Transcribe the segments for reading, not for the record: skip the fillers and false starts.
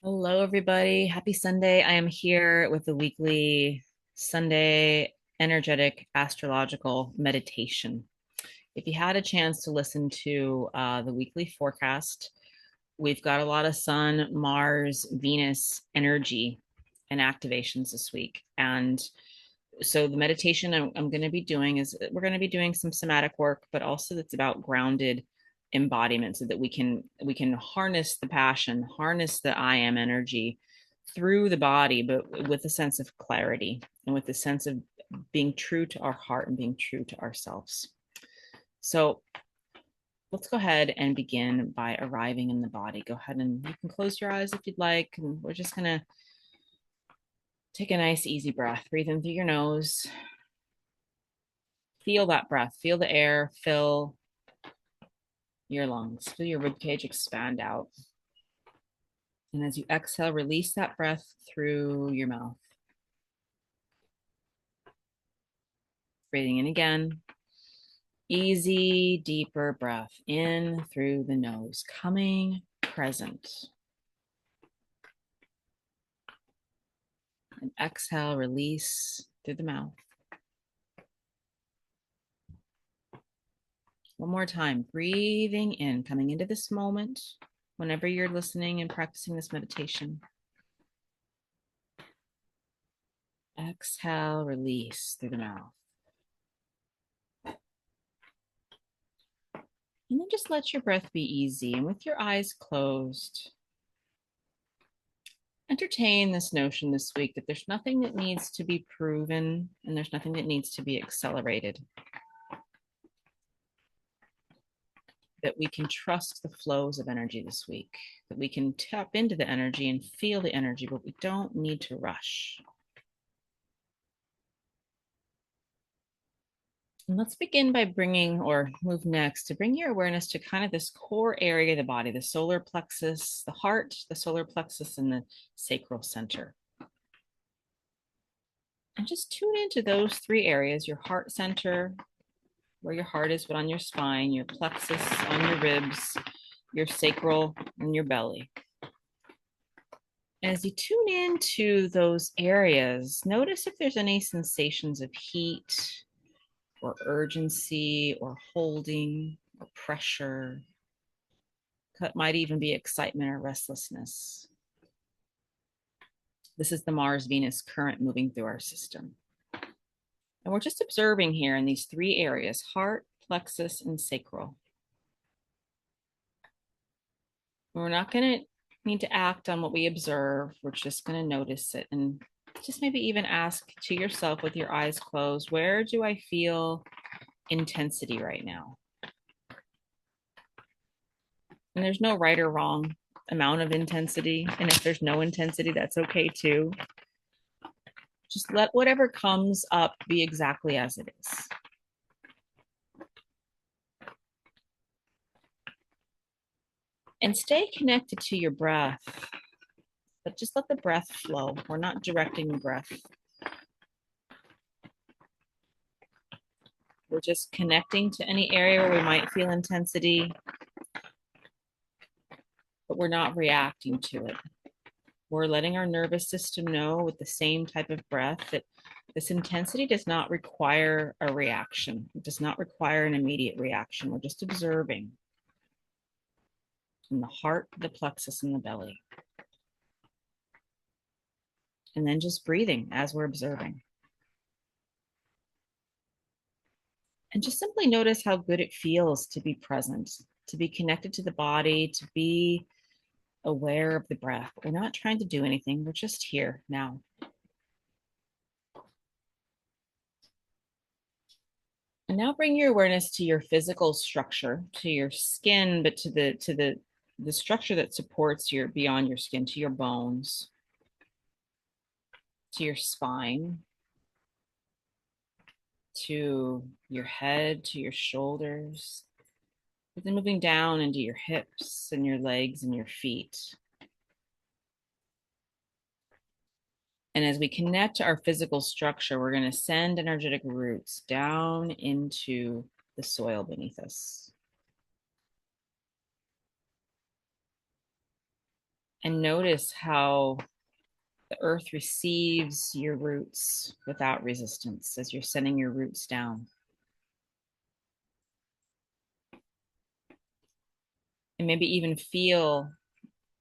Hello, everybody. Happy Sunday. I am here with the weekly Sunday energetic astrological meditation. If you had a chance to listen to the weekly forecast, we've got a lot of Sun, Mars, Venus energy and activations this week. And so the meditation I'm going to be doing is we're going to be doing some somatic work, but also it's about grounded embodiment so that we can harness the passion, harness the I am energy through the body, but with a sense of clarity and with a sense of being true to our heart and being true to ourselves. So let's go ahead and begin by arriving in the body. Go ahead and you can close your eyes if you'd like. And we're just going to take a nice, easy breath. Breathe in through your nose. Feel that breath. Feel the air fill your lungs. Feel your rib cage expand out. And as you exhale, release that breath through your mouth. Breathing in again. Easy, deeper breath in through the nose, coming present. And exhale, release through the mouth. One more time, breathing in, coming into this moment whenever you're listening and practicing this meditation. Exhale, release through the mouth. And then just let your breath be easy. And with your eyes closed, entertain this notion this week that there's nothing that needs to be proven and there's nothing that needs to be accelerated. That we can trust the flows of energy this week, that we can tap into the energy and feel the energy, but we don't need to rush. And let's begin by bringing, or move next, to bring your awareness to kind of this core area of the body, the solar plexus, the heart, the solar plexus, and the sacral center. And just tune into those three areas, your heart center, where your heart is, but on your spine, your plexus on your ribs, your sacral, and your belly. As you tune into those areas, notice if there's any sensations of heat or urgency or holding or pressure. That might even be excitement or restlessness. This is the Mars-Venus current moving through our system. And we're just observing here in these three areas, heart, plexus, and sacral. We're not going to need to act on what we observe. We're just going to notice it and just maybe even ask to yourself with your eyes closed, where do I feel intensity right now? And there's no right or wrong amount of intensity. And if there's no intensity, that's okay too. Just let whatever comes up be exactly as it is. And stay connected to your breath, but just let the breath flow. We're not directing the breath. We're just connecting to any area where we might feel intensity, but we're not reacting to it. We're letting our nervous system know with the same type of breath that this intensity does not require a reaction. It does not require an immediate reaction. We're just observing in the heart, the plexus, and the belly. And then just breathing as we're observing. And just simply notice how good it feels to be present, to be connected to the body, to be aware of the breath. We're not trying to do anything. We're just here now. And now bring your awareness to your physical structure, to your skin, but to the structure that supports your beyond your skin, to your bones, to your spine, to your head, to your shoulders, but then moving down into your hips and your legs and your feet. And as we connect to our physical structure, we're going to send energetic roots down into the soil beneath us. And notice how the earth receives your roots without resistance as you're sending your roots down. And maybe even feel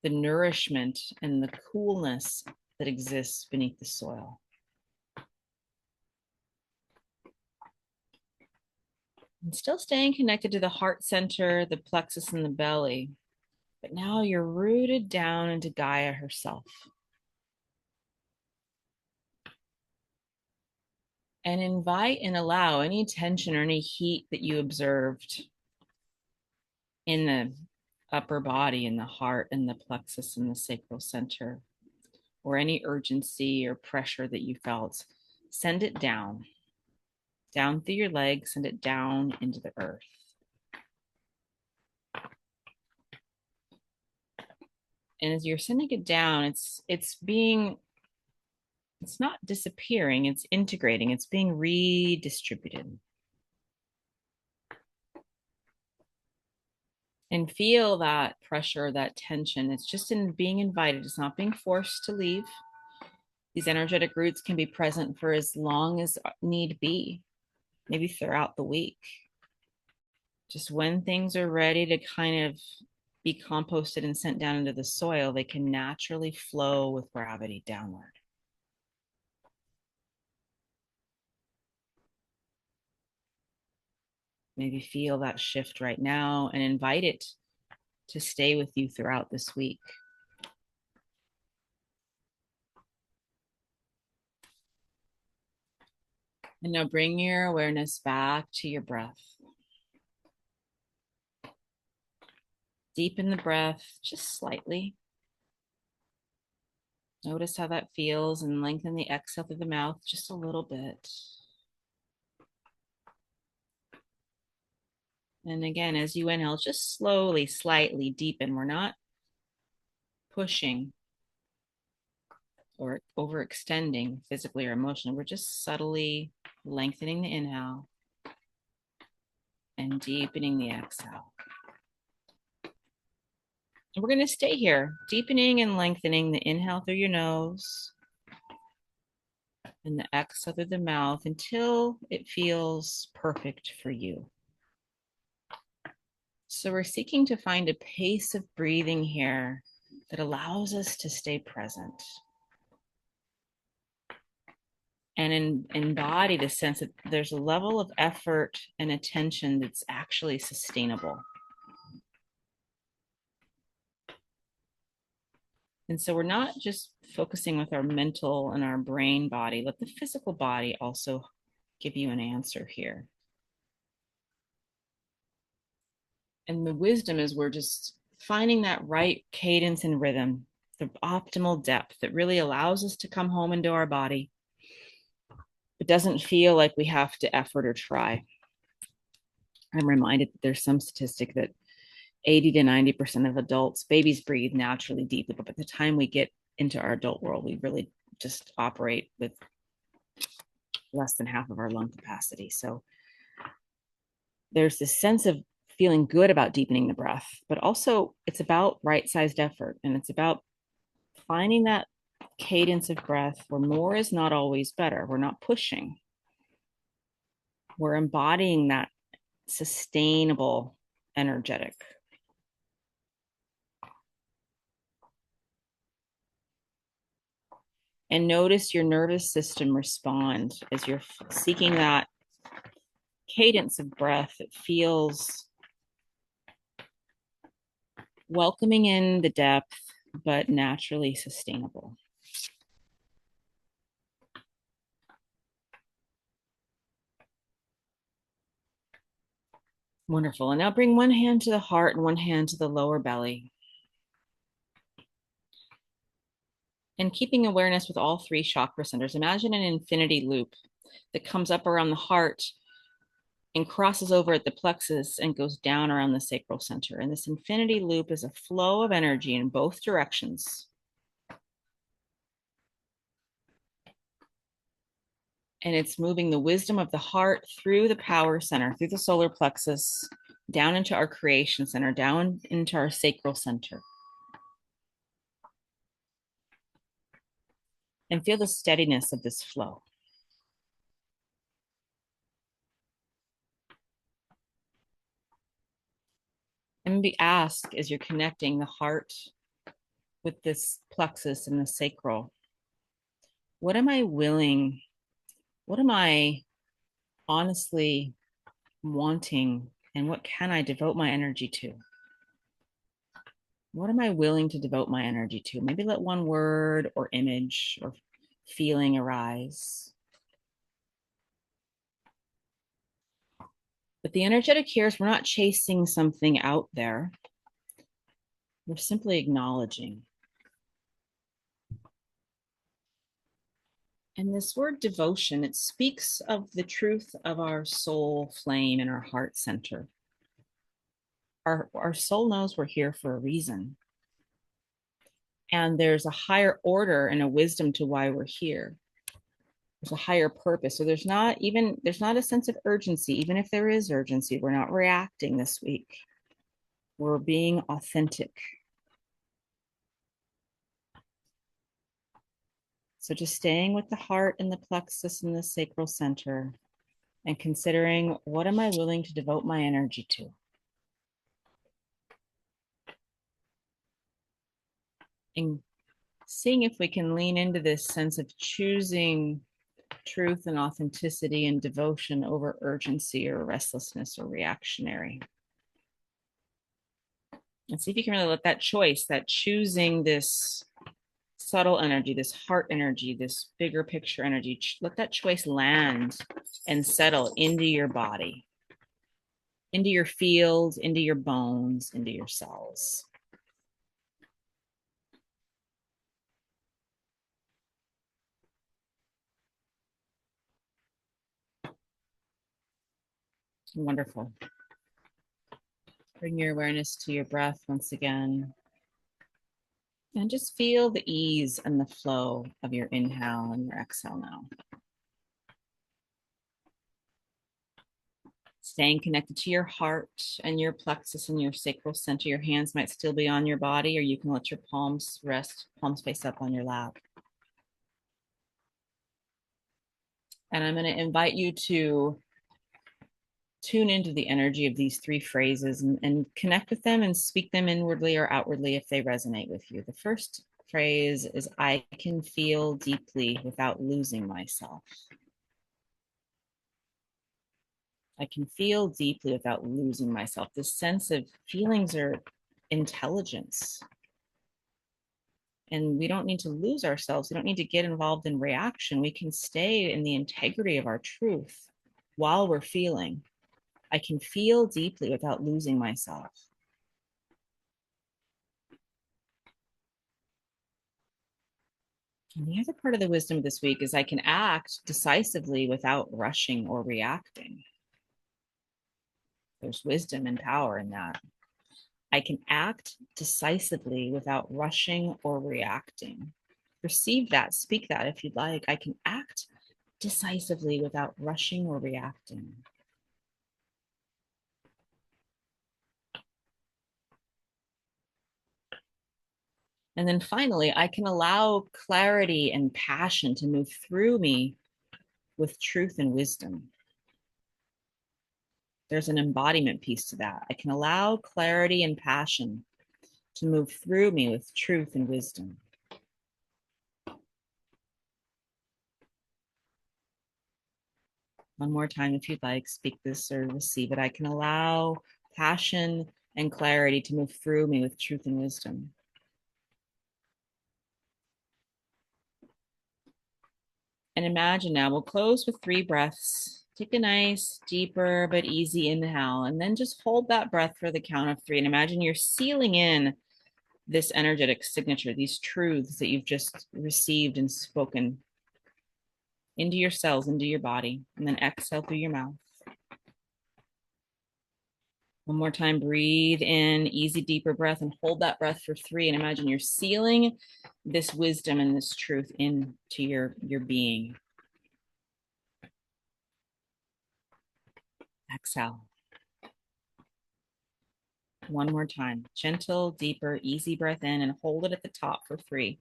the nourishment and the coolness that exists beneath the soil. And still staying connected to the heart center, the plexus, and the belly. But now you're rooted down into Gaia herself. And invite and allow any tension or any heat that you observed in the upper body, in the heart, and the plexus, and the sacral center, or any urgency or pressure that you felt. Send it down through your legs, send it down into the earth. And as you're sending it down, it's not disappearing, it's integrating, it's being redistributed. And feel that pressure, that tension. It's just in being invited, it's not being forced to leave. These energetic roots can be present for as long as need be, maybe throughout the week. Just when things are ready to kind of be composted and sent down into the soil, they can naturally flow with gravity downward. Maybe feel that shift right now and invite it to stay with you throughout this week. And now bring your awareness back to your breath. Deepen the breath just slightly. Notice how that feels and lengthen the exhale through the mouth just a little bit. And again, as you inhale, just slowly, slightly deepen. We're not pushing or overextending physically or emotionally. We're just subtly lengthening the inhale and deepening the exhale. And we're going to stay here, deepening and lengthening the inhale through your nose and the exhale through the mouth until it feels perfect for you. So we're seeking to find a pace of breathing here that allows us to stay present and embody the sense that there's a level of effort and attention that's actually sustainable. And so we're not just focusing with our mental and our brain body. Let the physical body also give you an answer here. And the wisdom is we're just finding that right cadence and rhythm, the optimal depth that really allows us to come home into our body. It doesn't feel like we have to effort or try. I'm reminded that there's some statistic that 80 to 90% of adults, babies breathe naturally deeply, but by the time we get into our adult world, we really just operate with less than half of our lung capacity. So there's this sense of feeling good about deepening the breath, but also it's about right-sized effort, and it's about finding that cadence of breath where more is not always better. We're not pushing. We're embodying that sustainable, energetic. And notice your nervous system respond as you're seeking that cadence of breath that feels welcoming in the depth, but naturally sustainable. Wonderful. And now bring one hand to the heart and one hand to the lower belly. And keeping awareness with all three chakra centers, imagine an infinity loop that comes up around the heart and crosses over at the plexus and goes down around the sacral center. And this infinity loop is a flow of energy in both directions. And it's moving the wisdom of the heart through the power center, through the solar plexus, down into our creation center, down into our sacral center. and feel the steadiness of this flow. And maybe ask as you're connecting the heart with this plexus and the sacral, what am I willing, what am I honestly wanting, and what can I devote my energy to? What am I willing to devote my energy to? Maybe let one word or image or feeling arise. But the energetic here is we're not chasing something out there. We're simply acknowledging. And this word devotion, it speaks of the truth of our soul flame in our heart center. Our soul knows we're here for a reason. And there's a higher order and a wisdom to why we're here. There's a higher purpose. So there's not a sense of urgency. Even if there is urgency, we're not reacting this week. We're being authentic. So just staying with the heart and the plexus and the sacral center and considering, what am I willing to devote my energy to? And seeing if we can lean into this sense of choosing truth and authenticity and devotion over urgency or restlessness or reactionary. And see if you can really let that choice, that choosing this subtle energy, this heart energy, this bigger picture energy, let that choice land and settle into your body, into your field, into your bones, into your cells. Wonderful. Bring your awareness to your breath once again. And just feel the ease and the flow of your inhale and your exhale now. Staying connected to your heart and your plexus and your sacral center. Your hands might still be on your body, or you can let your palms rest, palms face up on your lap. And I'm going to invite you to tune into the energy of these three phrases and connect with them and speak them inwardly or outwardly if they resonate with you. The first phrase is, I can feel deeply without losing myself. I can feel deeply without losing myself. This sense of feelings are intelligence. And we don't need to lose ourselves. We don't need to get involved in reaction. We can stay in the integrity of our truth while we're feeling. I can feel deeply without losing myself. And the other part of the wisdom this week is I can act decisively without rushing or reacting. There's wisdom and power in that. I can act decisively without rushing or reacting. Receive that, speak that if you'd like. I can act decisively without rushing or reacting. And then finally, I can allow clarity and passion to move through me with truth and wisdom. There's an embodiment piece to that. I can allow clarity and passion to move through me with truth and wisdom. One more time, if you'd like, speak this or receive it. I can allow passion and clarity to move through me with truth and wisdom. And imagine now, we'll close with 3 breaths. Take a nice, deeper, but easy inhale, and then just hold that breath for the count of 3. And imagine you're sealing in this energetic signature, these truths that you've just received and spoken into your cells, into your body, and then exhale through your mouth. One more time, breathe in, easy, deeper breath, and hold that breath for 3. And imagine you're sealing this wisdom and this truth into your being. Exhale. One more time, gentle, deeper, easy breath in, and hold it at the top for 3.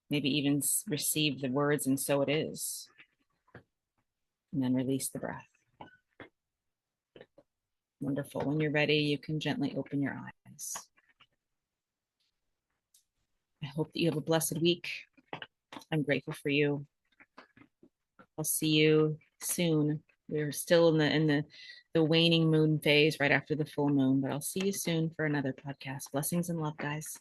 Maybe even receive the words, and so it is. And then release the breath. Wonderful. When you're ready, you can gently open your eyes. I hope that you have a blessed week. I'm grateful for you. I'll see you soon. We're still in the waning moon phase right after the full moon, but I'll see you soon for another podcast. Blessings and love, guys.